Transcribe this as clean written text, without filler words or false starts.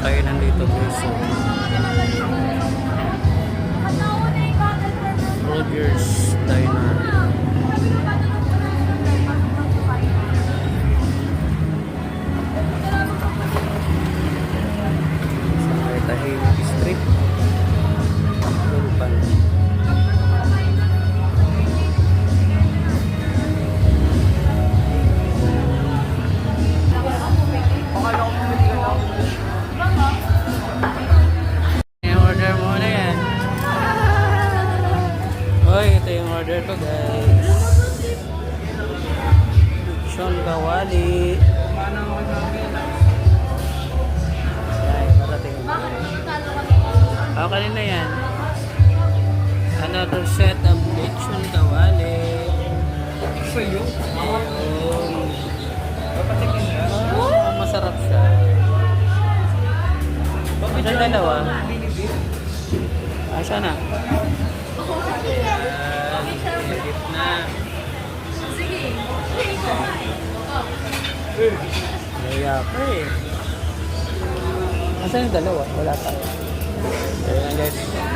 tayo nandito guys. So, Rogers Diner. Sa may Tahimik Street. Tulpan. I-order mo na yan. Hoy, ito yung order ko guys. Lechon kawali. Ay, parating. Kanina yan. Another set of lechon kawali. Sa'yo? Masarap siya. Ano dalawa? Asa na? Legit na. Kaya pa eh. Asa yung dalawa? Wala pa. Ayan guys.